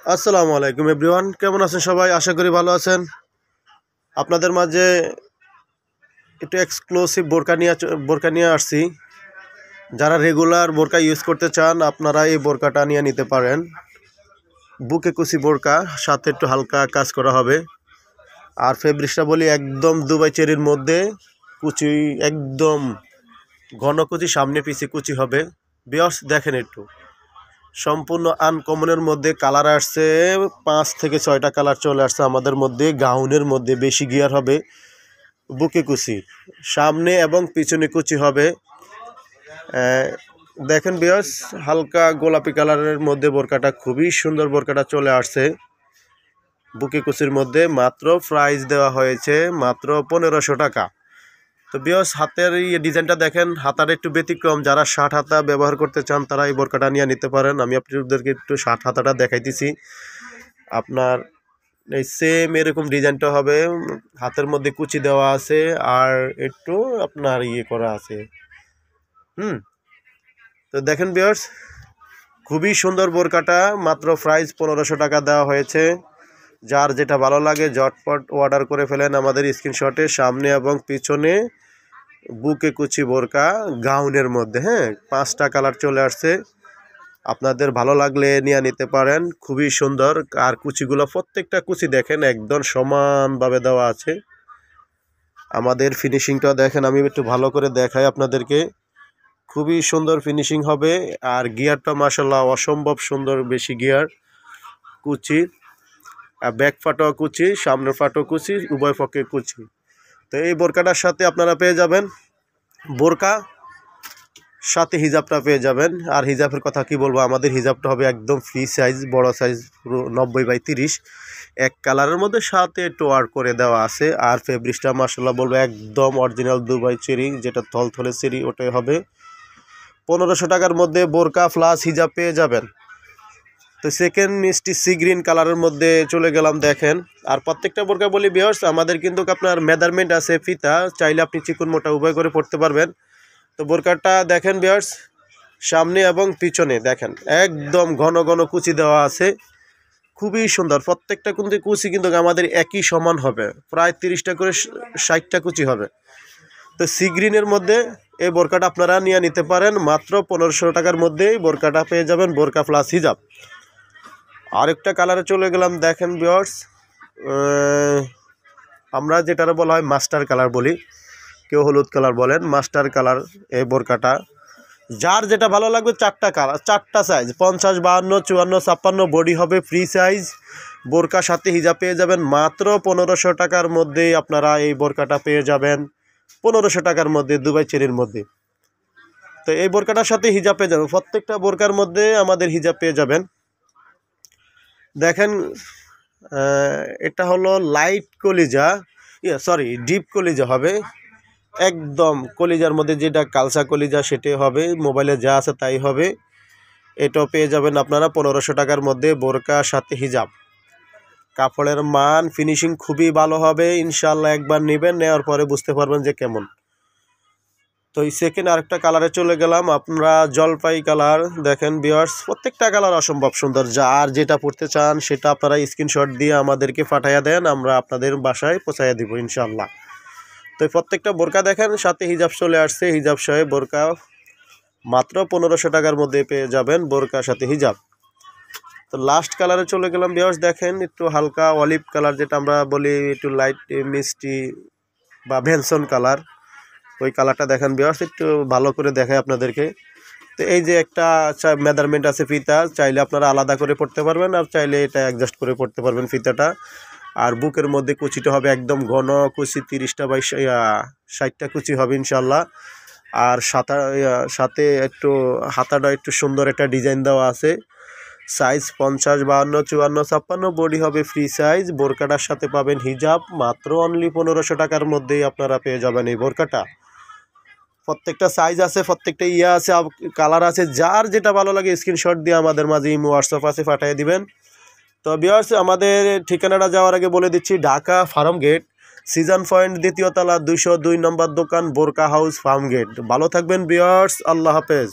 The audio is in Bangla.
আসসালামু আলাইকুম এভরিওয়ান, কেমন আছেন সবাই? আশা করি ভালো আছেন। আপনাদের মাঝে একটু এক্সক্লুসিভ বোরকা নিয়ে আসছি। যারা রেগুলার বোরকা ইউজ করতে চান আপনারা এই বোরকাটা নিয়ে নিতে পারেন। বুকে কুচি বোরকা, সাথে একটু হালকা কাজ করা হবে। আর ফেব্রিক্সটা বলি একদম দুবাই চেরির মধ্যে কুচি, একদম ঘন কুচি, সামনে পিছে কুচি হবে। বিয়স দেখেন একটু, সম্পূর্ণ আনকমনের মধ্যে কালার আসছে। 5 থেকে 6টা কালার চলে আসছে আমাদের মধ্যে। গাউনের মধ্যে বেশি গিয়ার হবে, বুকে কুচি, সামনে এবং পিছনে কুচি হবে। দেখেন বিয়াস, হালকা গোলাপি কালারের মধ্যে বোরকাটা, খুবই সুন্দর বোরকাটা চলে আসছে বুকে কুচির মধ্যে। মাত্র প্রাইস দেওয়া হয়েছে মাত্র 1500 টাকা। তো বিয়স, হাতের এই ডিজাইনটা দেখেন, হাতার একটু ব্যতিক্রম। যারা 60 হাতা ব্যবহার করতে চান তারা এই বোরকাটা নিয়ে নিতে পারেন। আমি আপনাদেরকে একটু 60 হাতাটা দেখাইতেছি। আপনার এই সেম এরকম ডিজাইনটা হবে, হাতের মধ্যে কুচি দেওয়া আছে আর একটু আপনার করা আছে। তো দেখেন ভিউয়ার্স, খুবই সুন্দর বোরকাটা, মাত্র প্রাইস 1500 টাকা দেওয়া হয়েছে। যার যেটা ভালো লাগে ঝটপট অর্ডার করে ফেলেন আমাদের স্ক্রিনশটে। সামনে এবং পিছনে বুকে কুচি বোরকা, গাউনের মধ্যে। 5টা কালার চলে আসছে। আপনাদের ভালো লাগলে নিয়ে নিতে পারেন, খুবই সুন্দর। আর কুচিগুলো, প্রত্যেকটা কুচি দেখেন একদম সমানভাবে দেওয়া আছে। আমাদের ফিনিশিংটা দেখেন, আমি একটু ভালো করে দেখাই আপনাদেরকে। খুবই সুন্দর ফিনিশিং হবে। আর গিয়ারটা মাশাআল্লাহ অসম্ভব সুন্দর, বেশি গিয়ার কুচি। আর ব্যাক ফাটো কুচি, সামনের ফাটো কুচি, উভয় পক্ষে কুচি। তো এই বোরকাটার সাথে আপনারা পেয়ে যাবেন বোরকা, সাথে হিজাবটা পেয়ে যাবেন। আর হিজাবের কথা কি বলবো, আমাদের হিজাবটা হবে একদম ফ্রি সাইজ, বড় সাইজ, পুরো 90/30, এক কালারের মধ্যে, সাথে একটু ওয়ার্ক করে দেওয়া আছে। আর ফেব্রিক্সটা মাশাআল্লাহ বলবো একদম অরিজিনাল দুবাই চেরি, যেটা থলথলে চেরি, ওটাই হবে। 1500 টাকার মধ্যে বোরকা প্লাস হিজাব পেয়ে যাবেন। তো সেকেন্ড মিষ্টি সি গ্রিন কালারের মধ্যে চলে গেলাম, দেখেন। আর প্রত্যেকটা বোরকা বলি ভিউয়ার্স, আমাদের কিন্তু আপনার মেজারমেন্ট আছে, ফিতা, চাইলে আপনি চিকন মোটা উভয় করে পড়তে পারবেন। তো বোরকাটা দেখেন ভিউয়ার্স, সামনে এবং পিছনে দেখেন একদম ঘন ঘন কুচি দেওয়া আছে, খুবই সুন্দর। প্রত্যেকটা কিন্তু কুচি কিন্তু আমাদের একই সমান হবে, প্রায় 30টা করে 60টা কুচি হবে। তো সি গ্রিনের মধ্যে এই বোরকাটা আপনারা নিয়ে নিতে পারেন। মাত্র 1500 টাকার মধ্যেই বোরকাটা পেয়ে যাবেন, বোরকা প্লাস হিজাব। আরেকটা কালারে চলে গেলাম, দেখেন ভিউয়ার্স, আমরা যেটা বলা হয় মাস্টার কালার বলি, কেউ হলুদ কালার বলেন, মাস্টার কালার এই বোরকাটা। যার যেটা ভালো লাগবে, 4টা কালার, 4টা সাইজ, 50, 52, 54, 56 বডি হবে, ফ্রি সাইজ। বোরকার সাথে হিজাব পেয়ে যাবেন মাত্র 1500 টাকার মধ্যেই আপনারা এই বোরকাটা পেয়ে যাবেন। 1500 টাকার মধ্যে, দুবাই চেরির মধ্যে। তো এই বোরকাটার সাথে হিজাব পেয়ে যাবেন, প্রত্যেকটা বোরকার মধ্যে আমাদের হিজাব পেয়ে যাবেন। দেখেন, এটা হলো লাইট কলিজা, ডিপ কলিজা হবে। একদম কলিজার মধ্যে যেটা কালসা কলিজা সেটাই হবে, মোবাইলে যা আছে তাই হবে। এটাও পেয়ে যাবেন আপনারা 1500 টাকার মধ্যে, বোরকা সাথে হিজাব। কাপড়ের মান, ফিনিশিং খুবই ভালো হবে ইনশাআল্লাহ। একবার নেবেন, নেওয়ার পরে বুঝতে পারবেন যে কেমন। তো এই সেকেন্ড আরেকটা কালারে চলে গেলাম, আপনারা জলপাই কালার। দেখেন ভিউয়ার্স, প্রত্যেকটা কালার অসম্ভব সুন্দর। যার যেটা পড়তে চান সেটা আপনারা স্ক্রিনশট দিয়ে আমাদেরকে পাঠাইয়া দেন, আমরা আপনাদের বাসায় পৌঁছাইয়া দিব ইনশাআল্লাহ। তো প্রত্যেকটা বোরকা দেখেন, সাথে হিজাব চলে আসছে, হিজাব সহ বোরকা মাত্র 1500 টাকার মধ্যে পেয়ে যাবেন, বোরকার সাথে হিজাব। তো লাস্ট কালারে চলে গেলাম ভিউয়ার্স, দেখেন একটু হালকা অলিভ কালার, যেটা আমরা বলি একটু লাইট মিষ্টি বা ভেনসন কালার, ওই কালারটা দেখেন ভিউয়ার্স, একটু ভালো করে দেখায় আপনাদেরকে। তো এই যে একটা মেজারমেন্ট আছে ফিতা, চাইলে আপনারা আলাদা করে পড়তে পারবেন, আর চাইলে এটা অ্যাডজাস্ট করে পড়তে পারবেন ফিতাটা। আর বুকের মধ্যে কুচিটা হবে একদম ঘন কুচি, 30টা/60টা কুচি হবে ইনশাল্লাহ। আর সাথে একটু হাতাটা একটু সুন্দর একটা ডিজাইন দেওয়া আছে। সাইজ 50, 52, 54, 56 বডি হবে, ফ্রি সাইজ। বোরকাটার সাথে পাবেন হিজাব, মাত্র অনলি 1500 টাকার মধ্যেই আপনারা পেয়ে যাবেন এই বোরকাটা। প্রত্যেকটা সাইজ আছে, প্রত্যেকটা আছে, কালার আছে। যার যেটা ভালো লাগে স্ক্রিনশট দিয়ে আমাদের মাঝে ইমো, হোয়াটসঅ্যাপ আছে, পাঠিয়ে দিবেন। তো ভিউয়ার্স, আমাদের ঠিকানাটা যাওয়ার আগে বলে দিচ্ছি, Dhaka farm gate, season point, 2য় তলা, 202 নম্বর দোকান, বোরকা হাউস, ফার্ম গেট। ভালো থাকবেন ভিউয়ার্স, আল্লাহ হাফেজ।